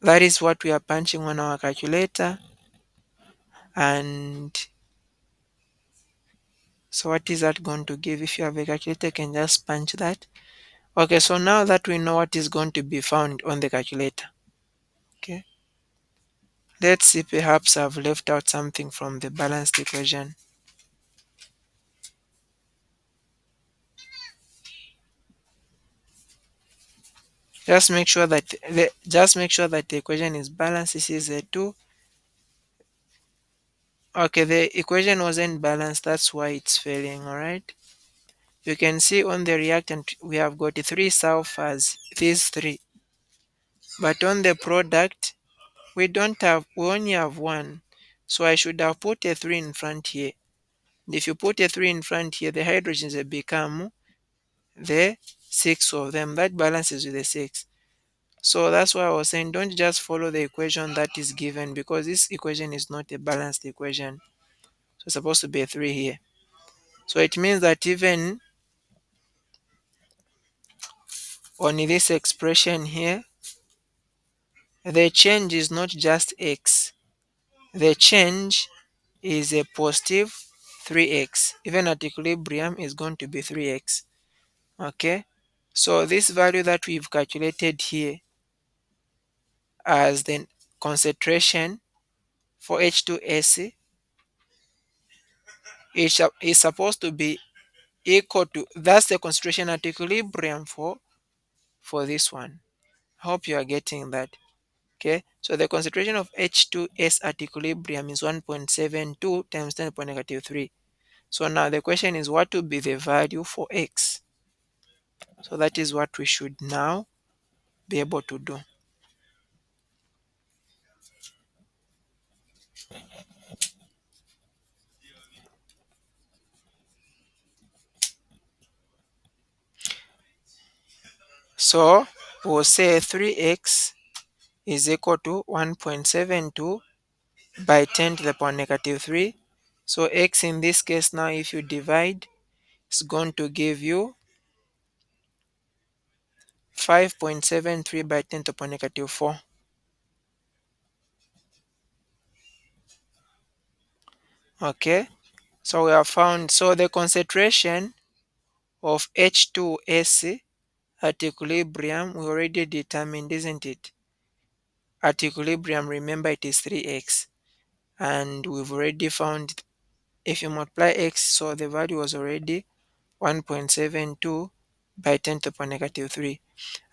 That is what we are punching on our calculator. And so what is that going to give? If you have a calculator, you can just punch that. Okay, so now that we know what is going to be found on the calculator, okay, let's see, perhaps I've left out something from the balanced equation. Just make sure that the equation is balanced. This is a 2. Okay, the equation wasn't balanced, that's why it's failing. All right, you can see on the reactant we have got 3 sulfurs, these 3, but on the product we only have 1. So I should have put a 3 in front here. And if you put a 3 in front here, the hydrogens will become the 6 of them. That balances with the 6. So that's why I was saying don't just follow the equation that is given, because this equation is not a balanced equation. So it's supposed to be a 3 here. So it means that even on this expression here, the change is not just x. The change is a positive 3x. Even at equilibrium is going to be 3x. Okay. So this value that we've calculated here as the concentration for H2S is supposed to be equal to, that's the concentration at equilibrium for this one. I hope you are getting that. Okay, so the concentration of H2S at equilibrium is 1.72 times 10 to the power negative 3. So now the question is, what will be the value for x? So that is what we should now be able to do. So we'll say 3x is equal to 1.72 by 10 to the power negative 3. So x in this case now, if you divide, it's going to give you 5.73 by 10 to the power negative 4. Okay, so we have found, so the concentration of H2S at equilibrium we already determined, isn't it? At equilibrium, remember, it is 3x, and we've already found if you multiply x, so the value was already 1.72 by 10 to the power negative 3.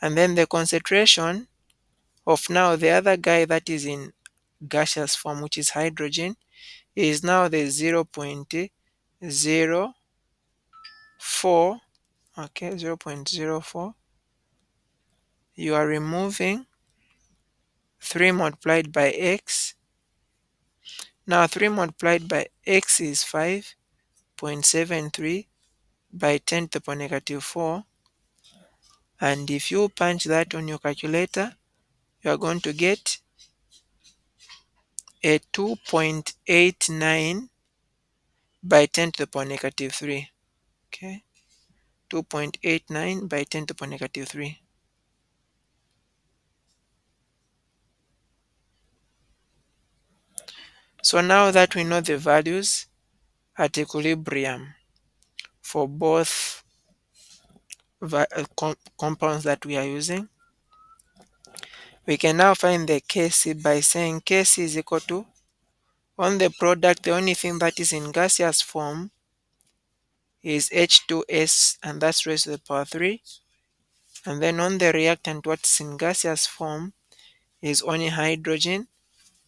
And then the concentration of now the other guy that is in gaseous form, which is hydrogen, is now the 0.04. Okay, 0.04. You are removing 3 multiplied by x. Now 3 multiplied by x is 5.73 by 10 to the power negative 4. And if you punch that on your calculator, you are going to get a 2.89 by 10 to the power negative 3. Okay, 2.89 by 10 to the power negative 3. So now that we know the values at equilibrium for both compounds that we are using, we can now find the Kc by saying Kc is equal to, on the product, the only thing that is in gaseous form is H2S, and that's raised to the power 3. And then on the reactant, what's in gaseous form is only hydrogen,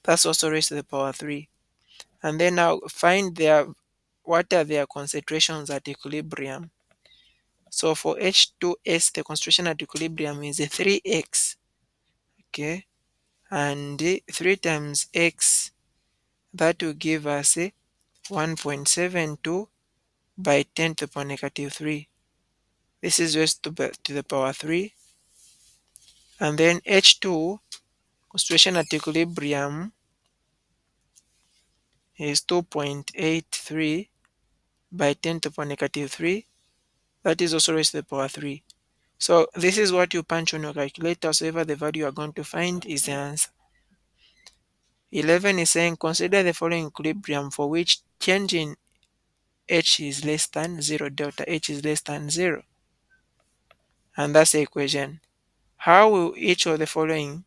that's also raised to the power 3. And then now find what are their concentrations at equilibrium. So for H2S, the concentration at equilibrium is a 3x. Okay, and 3 times x, that will give us 1.72 by 10 to the power negative 3. This is raised to the power 3. And then H2 concentration at equilibrium is 2.83 by 10 to the power negative 3. That is also raised to the power 3. So this is what you punch on your calculator. So whatever the value you are going to find is the answer. 11 is saying consider the following equilibrium for which change in H is less than 0, delta H is less than 0. And that's the equation. How will each of the following,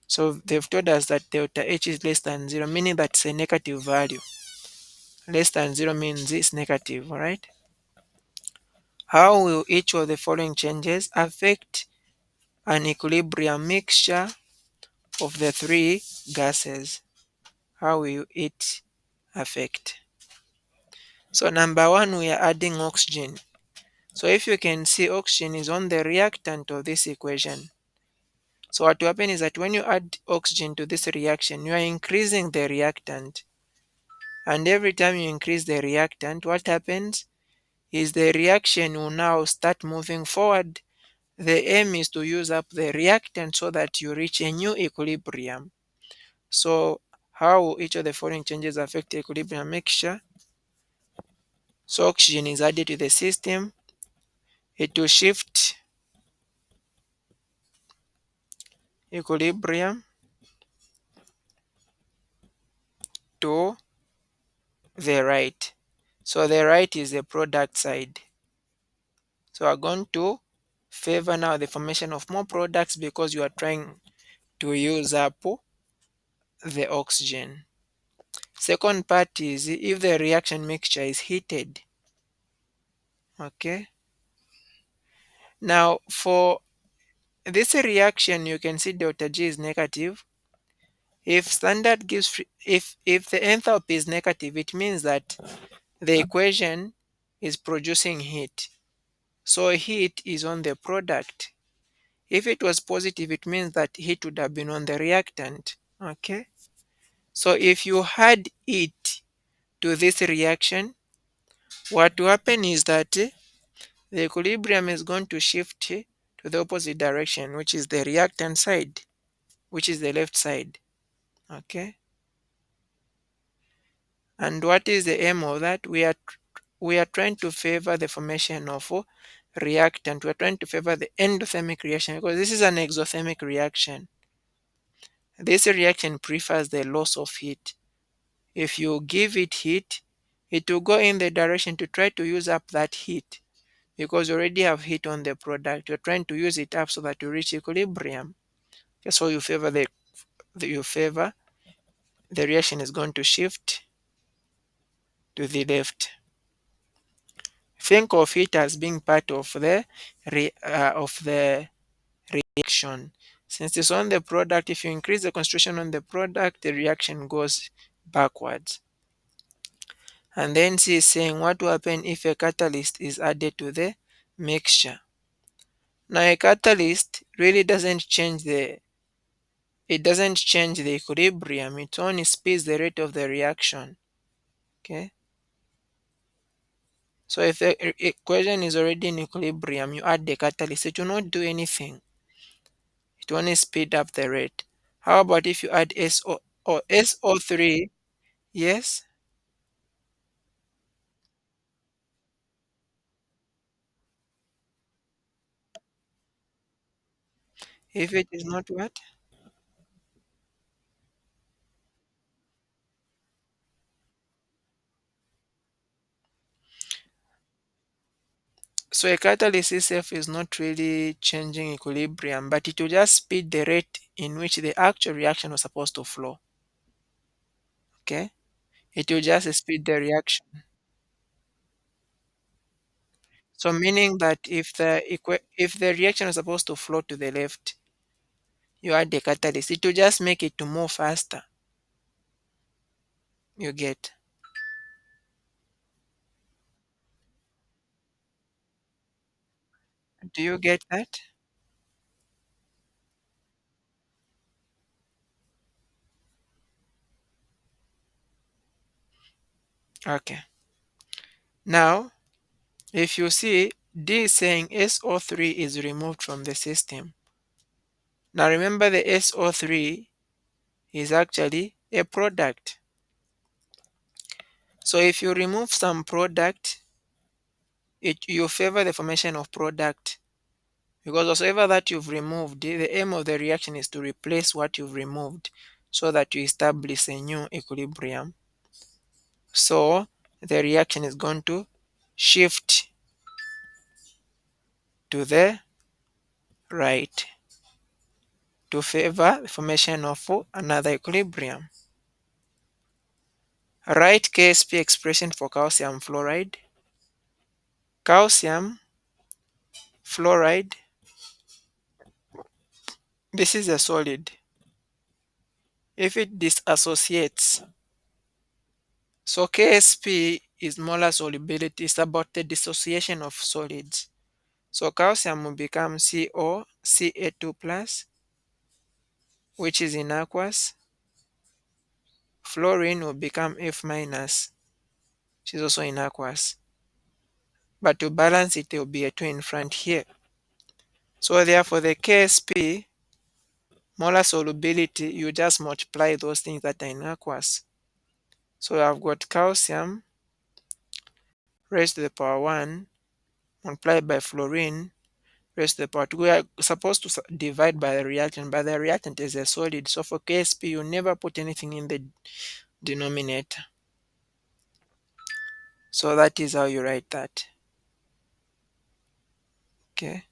so they've told us that delta H is less than 0, meaning that's a negative value. Less than 0 means it's negative, alright? How will each of the following changes affect an equilibrium mixture of the 3 gases? How will it affect? So number 1, we are adding oxygen. So if you can see, oxygen is on the reactant of this equation. So what will happen is that when you add oxygen to this reaction, you are increasing the reactant. And every time you increase the reactant, what happens is the reaction will now start moving forward. The aim is to use up the reactant so that you reach a new equilibrium. So how will each of the following changes affect the equilibrium mixture? So oxygen is added to the system. It will shift equilibrium to the right. So the right is the product side. So we're going to favor now the formation of more products because you are trying to use up the oxygen. Second part is if the reaction mixture is heated. Okay. Now for this reaction, you can see delta G is negative. If standard gives if the enthalpy is negative, it means that the equation is producing heat. So heat is on the product. If it was positive, it means that heat would have been on the reactant. Okay. So if you add it to this reaction, what will happen is that the equilibrium is going to shift to the opposite direction, which is the reactant side, which is the left side. Okay. And what is the aim of that? We are trying to favor the formation of reactant. We are trying to favor the endothermic reaction because this is an exothermic reaction. This reaction prefers the loss of heat. If you give it heat, it will go in the direction to try to use up that heat because you already have heat on the product. You're trying to use it up so that you reach equilibrium. So you favor the reaction is going to shift to the left. Think of it as being part of the reaction. Since it's on the product, if you increase the concentration on the product, the reaction goes backwards. And then she is saying what will happen if a catalyst is added to the mixture. Now a catalyst really doesn't change the equilibrium, it only speeds the rate of the reaction. Okay. So if the equation is already in equilibrium, you add the catalyst, it will not do anything. It will only speed up the rate. How about if you add SO or SO3? Yes. If it is not what? So a catalyst itself is not really changing equilibrium, but it will just speed the rate in which the actual reaction was supposed to flow. Okay. It will just speed the reaction. So meaning that if the reaction is supposed to flow to the left, you add the catalyst, it will just make it to move faster. You get. Do you get that? Okay. Now, if you see D is saying SO3 is removed from the system. Now remember the SO3 is actually a product. So if you remove some product, you favor the formation of product because whatsoever that you've removed, the aim of the reaction is to replace what you've removed so that you establish a new equilibrium. So the reaction is going to shift to the right to favor the formation of another equilibrium. Write Ksp expression for calcium fluoride. Calcium fluoride, this is a solid. If it disassociates, so Ksp is molar solubility, it's about the dissociation of solids. So calcium will become CO, Ca2 plus, which is in aqueous. Fluorine will become F minus, which is also in aqueous. But to balance it, there will be a 2 in front here. So therefore, the Ksp molar solubility, you just multiply those things that are in aqueous. So I've got calcium raised to the power 1 multiplied by fluorine raised to the power 2. We are supposed to divide by the reactant, but the reactant is a solid. So for Ksp, you never put anything in the denominator. So that is how you write that. Okay.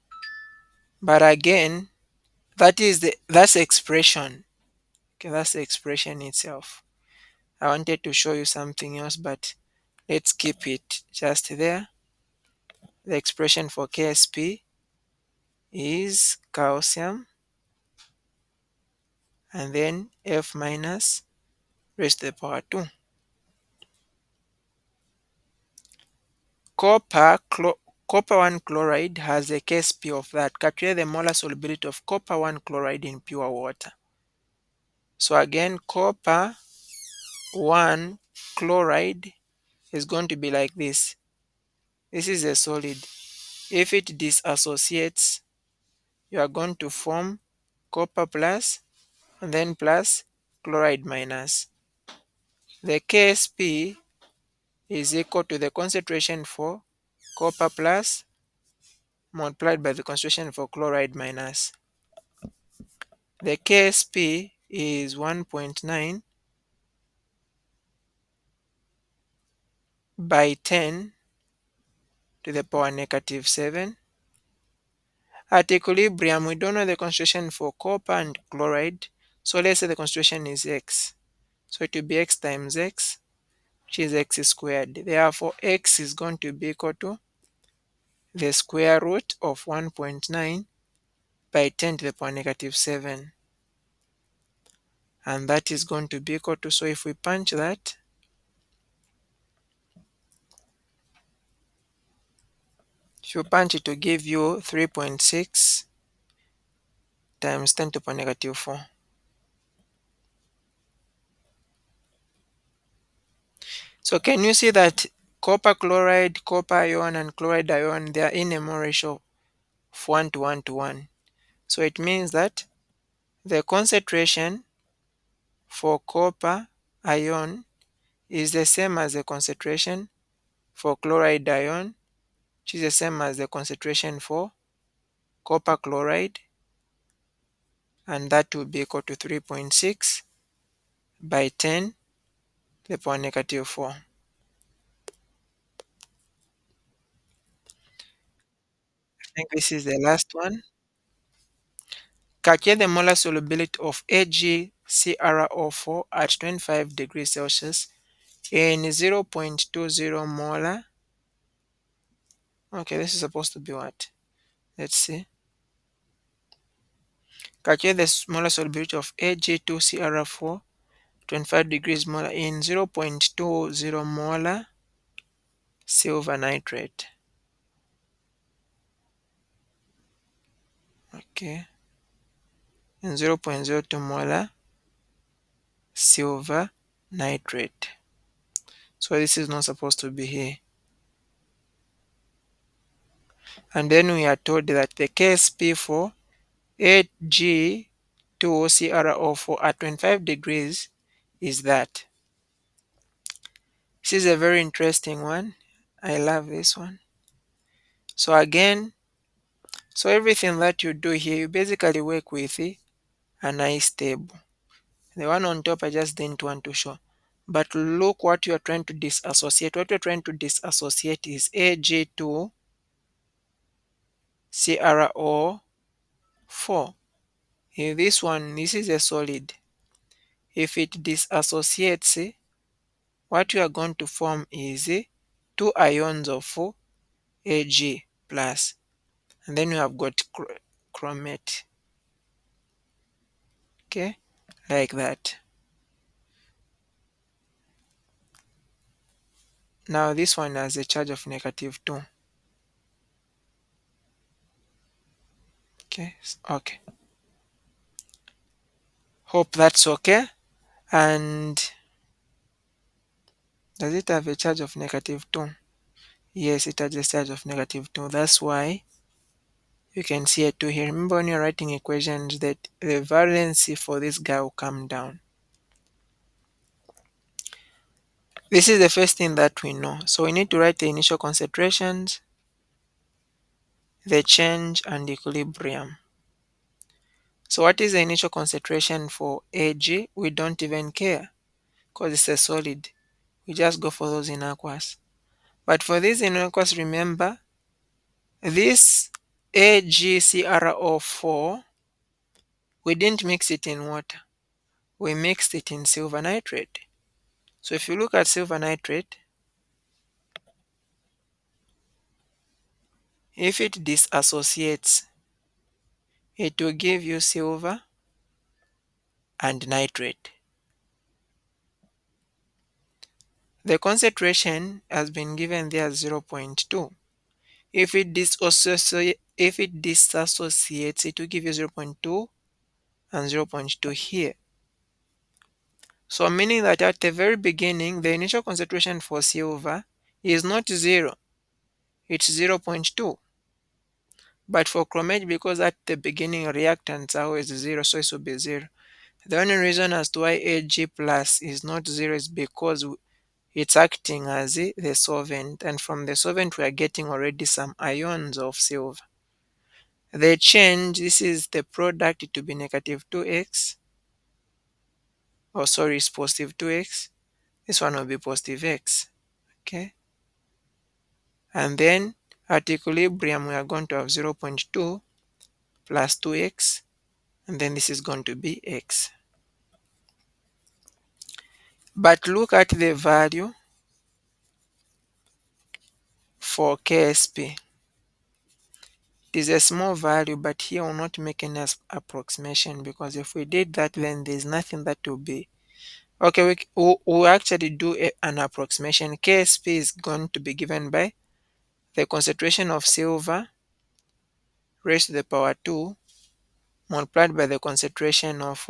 But again, that's the expression. Okay, that's the expression itself. I wanted to show you something else, but let's keep it just there. The expression for Ksp is calcium and then F minus raised to the power 2. Copper, copper 1 chloride has a Ksp of that. Calculate the molar solubility of copper 1 chloride in pure water. So again, copper 1 chloride is going to be like this. This is a solid. If it disassociates, you are going to form copper plus and then plus chloride minus. The Ksp is equal to the concentration for copper plus multiplied by the concentration for chloride minus. The Ksp is 1.9 by 10 to the power negative 7. At equilibrium, we don't know the concentration for copper and chloride, so let's say the concentration is x. So it will be x times x, which is x squared. Therefore, x is going to be equal to the square root of 1.9 by 10 to the power negative 7. And that is going to be equal to, so if we punch that, if you punch it to give you 3.6 times 10 to the power negative 4. So can you see that copper chloride, copper ion, and chloride ion, they are in a mole ratio of 1 to 1 to 1. So it means that the concentration for copper ion is the same as the concentration for chloride ion, which is the same as the concentration for copper chloride, and that will be equal to 3.6 by 10 to the power negative 4. I think this is the last one. Calculate the molar solubility of AgCrO4 at 25 degrees Celsius in 0.20 molar. Okay, this is supposed to be what? Let's see. Calculate the molar solubility of Ag2CrO4 25 degrees molar in 0.20 molar silver nitrate. Okay, in 0.02 molar silver nitrate. So this is not supposed to be here. And then we are told that the KSP for Ag2CrO4 at 25 degrees is that. This is a very interesting one. I love this one. So again, so everything that you do here, you basically work with a nice table. The one on top I just didn't want to show. But look what you are trying to disassociate. What you're trying to disassociate is Ag2CrO4. In this one, this is a solid. If it disassociates, what you are going to form is two ions of Ag plus. And then you have got chromate. Okay, like that. Now this one has a charge of negative 2. Okay. Hope that's okay. And does it have a charge of negative 2? Yes, it has a charge of negative 2. That's why you can see a 2 here. Remember when you're writing equations that the valency for this guy will come down. This is the first thing that we know. So we need to write the initial concentrations, the change, and equilibrium. So what is the initial concentration for Ag? We don't even care because it's a solid. We just go for those in aqueous. But for this in aqueous, remember, this AgCrO4, we didn't mix it in water. We mixed it in silver nitrate. So if you look at silver nitrate, if it disassociates, it will give you silver and nitrate. The concentration has been given there as 0.2. If it disassociates, it will give you 0.2 and 0.2 here. So meaning that at the very beginning, the initial concentration for silver is not 0, it's 0.2. But for chromate, because at the beginning reactants are always 0, so it will be 0. The only reason as to why Ag plus is not 0 is because it's acting as the solvent, and from the solvent we are getting already some ions of silver. The change, this is the product, it will be negative 2x, or sorry, it's positive 2x. This one will be positive x. Okay. And then at equilibrium, we are going to have 0.2 plus 2x, and then this is going to be x. But look at the value for KSP. It is a small value, but here we'll not make any approximation, because if we did that, then there's nothing that will be. Okay, we'll actually do an approximation. KSP is going to be given by the concentration of silver raised to the power 2 multiplied by the concentration of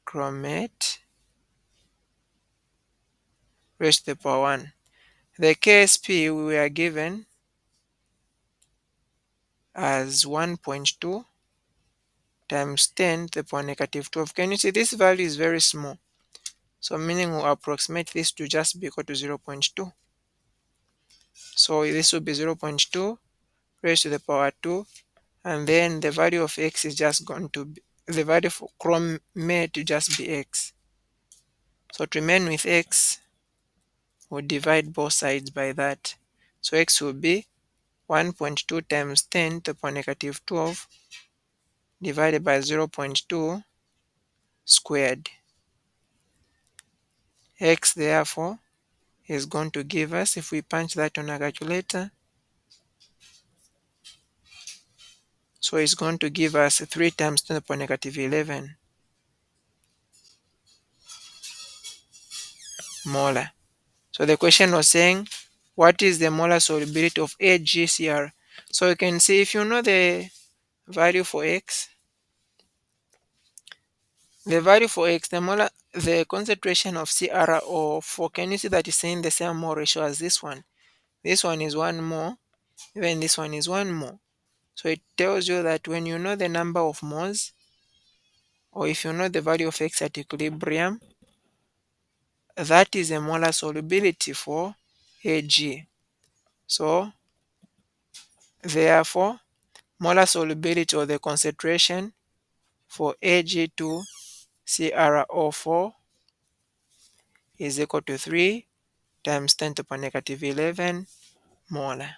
chromate raised to the power 1. The KSP we are given as 1.2 times 10 to the power negative 12. Can you see this value is very small? So meaning we'll approximate this to just be equal to 0.2. So this will be 0.2 raised to the power 2, and then the value of x is just going to be, the value for chromate to just be x. So to remain with x, we'll divide both sides by that. So x will be 1.2 times 10 to the power negative 12 divided by 0.2 squared. X therefore is going to give us, if we punch that on a calculator, so it's going to give us 3 times 10 to the power negative 11 molar. So the question was saying, what is the molar solubility of AgCr? So you can see, if you know the value for x, the concentration of Cr or 4, can you see that it's saying the same mole ratio as this one? This one is 1 more, even this one is 1 more. So it tells you that when you know the number of moles, or if you know the value of x at equilibrium, that is a molar solubility for Ag. So therefore, molar solubility, or the concentration for Ag2CrO4 is equal to 3 times 10 to the power negative 11 molar.